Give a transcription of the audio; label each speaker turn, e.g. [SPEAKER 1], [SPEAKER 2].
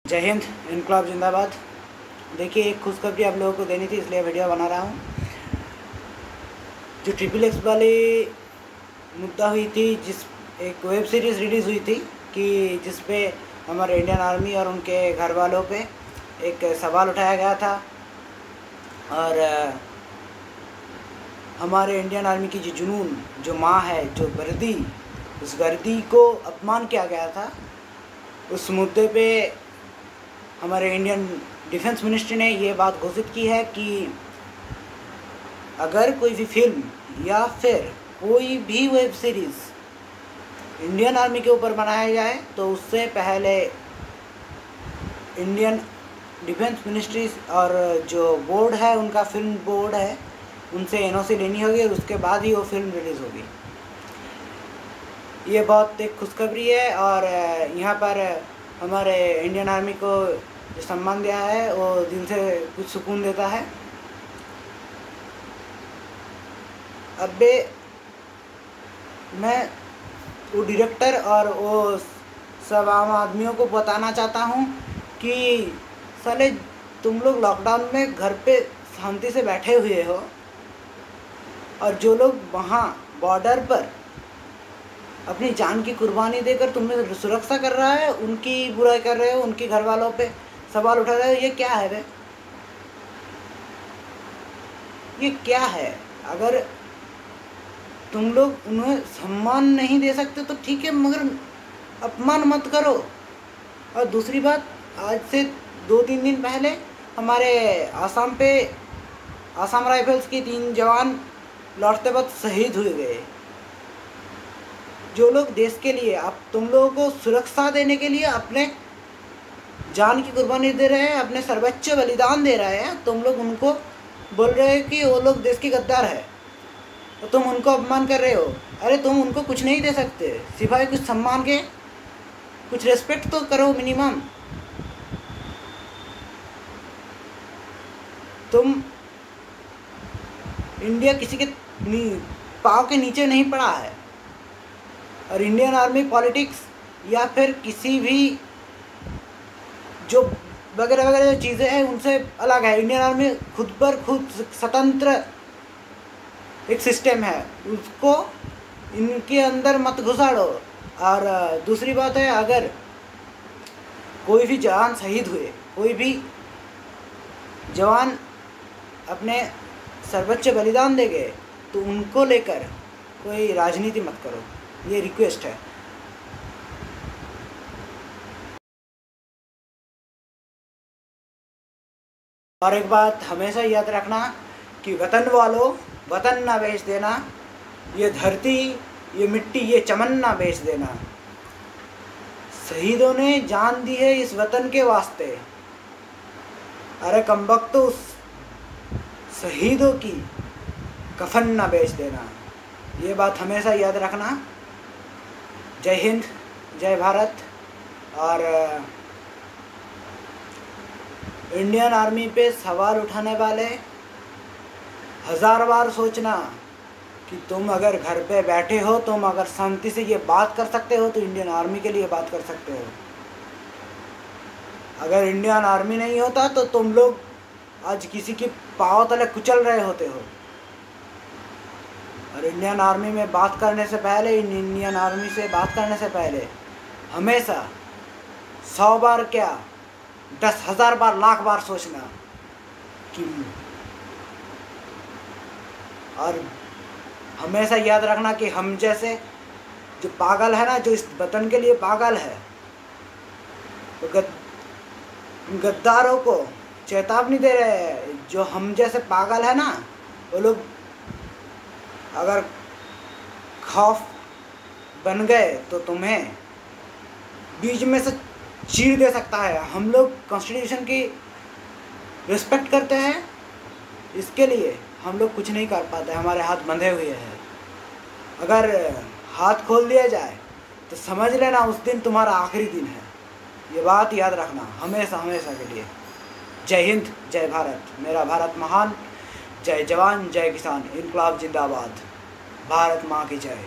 [SPEAKER 1] जय हिंद, इनकलाब जिंदाबाद। देखिए, एक खुशखबरी आप लोगों को देनी थी, इसलिए वीडियो बना रहा हूँ। जो XXX वाली मुद्दा हुई थी, जिस एक वेब सीरीज़ रिलीज़ हुई थी कि जिस पे हमारे इंडियन आर्मी और उनके घर वालों पे एक सवाल उठाया गया था और हमारे इंडियन आर्मी की जो जुनून, जो माँ है, जो वर्दी, उस वर्दी को अपमान किया गया था। उस मुद्दे पे हमारे इंडियन डिफेंस मिनिस्ट्री ने ये बात घोषित की है कि अगर कोई भी फिल्म या फिर कोई भी वेब सीरीज़ इंडियन आर्मी के ऊपर बनाया जाए तो उससे पहले इंडियन डिफेंस मिनिस्ट्री और जो बोर्ड है, उनका फिल्म बोर्ड है, उनसे NOC लेनी होगी और उसके बाद ही वो फिल्म रिलीज़ होगी। ये बहुत एक खुशखबरी है और यहाँ पर हमारे इंडियन आर्मी को जो सम्मान दिया है वो दिल से कुछ सुकून देता है। अब मैं वो डायरेक्टर और वो सब आम आदमियों को बताना चाहता हूँ कि साले तुम लोग लॉकडाउन में घर पे शांति से बैठे हुए हो और जो लोग वहाँ बॉर्डर पर अपनी जान की कुर्बानी देकर तुम्हें सुरक्षा कर रहा है, उनकी बुराई कर रहे हो, उनके घर वालों पे सवाल उठा रहे हो। ये क्या है बे? ये क्या है? अगर तुम लोग उन्हें सम्मान नहीं दे सकते तो ठीक है, मगर अपमान मत करो। और दूसरी बात, आज से 2-3 दिन पहले हमारे आसाम राइफल्स के 3 जवान लौटते वक्त शहीद हुए गए। जो लोग देश के लिए, आप तुम लोगों को सुरक्षा देने के लिए अपने जान की कुर्बानी दे रहे हैं, अपने सर्वोच्च बलिदान दे रहे हैं, तुम लोग उनको बोल रहे हो कि वो लोग देश के गद्दार है, तो तुम उनको अपमान कर रहे हो। अरे तुम उनको कुछ नहीं दे सकते सिवाय कुछ सम्मान के। कुछ रेस्पेक्ट तो करो मिनिमम। तुम इंडिया किसी के पाँव के नीचे नहीं पड़ा है और इंडियन आर्मी पॉलिटिक्स या फिर किसी भी जो वगैरह वगैरह जो चीज़ें हैं उनसे अलग है। इंडियन आर्मी खुद पर खुद स्वतंत्र एक सिस्टम है, उसको इनके अंदर मत घुसाड़ो। और दूसरी बात है, अगर कोई भी जवान शहीद हुए, कोई भी जवान अपने सर्वोच्च बलिदान दे गए, तो उनको लेकर कोई राजनीति मत करो, ये रिक्वेस्ट है। और एक बात हमेशा याद रखना कि वतन वालों, वतन ना बेच देना, ये धरती, ये मिट्टी, ये चमन ना बेच देना। शहीदों ने जान दी है इस वतन के वास्ते। अरे कमबख्तो, उस शहीदों की कफन ना बेच देना, ये बात हमेशा याद रखना। जय हिंद, जय भारत। और इंडियन आर्मी पे सवाल उठाने वाले 1000 बार सोचना कि तुम अगर घर पे बैठे हो, तुम अगर शांति से ये बात कर सकते हो तो इंडियन आर्मी के लिए बात कर सकते हो। अगर इंडियन आर्मी नहीं होता तो तुम लोग आज किसी के पाँव तले कुचल रहे होते हो। और इंडियन आर्मी में बात करने से पहले, इंडियन आर्मी से बात करने से पहले हमेशा 100 बार क्या, 10,000 बार, लाख बार सोचना कि, और हमेशा याद रखना कि हम जैसे जो पागल है ना, जो इस वतन के लिए पागल है, तो गद्दारों को चेतावनी दे रहे हैं। जो हम जैसे पागल है ना, वो लोग अगर खौफ बन गए तो तुम्हें बीच में से चीर दे सकता है। हम लोग कॉन्स्टिट्यूशन की रिस्पेक्ट करते हैं, इसके लिए हम लोग कुछ नहीं कर पाते, हमारे हाथ बंधे हुए हैं। अगर हाथ खोल दिया जाए तो समझ लेना उस दिन तुम्हारा आखिरी दिन है। ये बात याद रखना हमेशा हमेशा के लिए। जय हिंद, जय भारत। मेरा भारत महान। जय जवान, जय किसान। इनकलाब जिंदाबाद। भारत माँ की जय।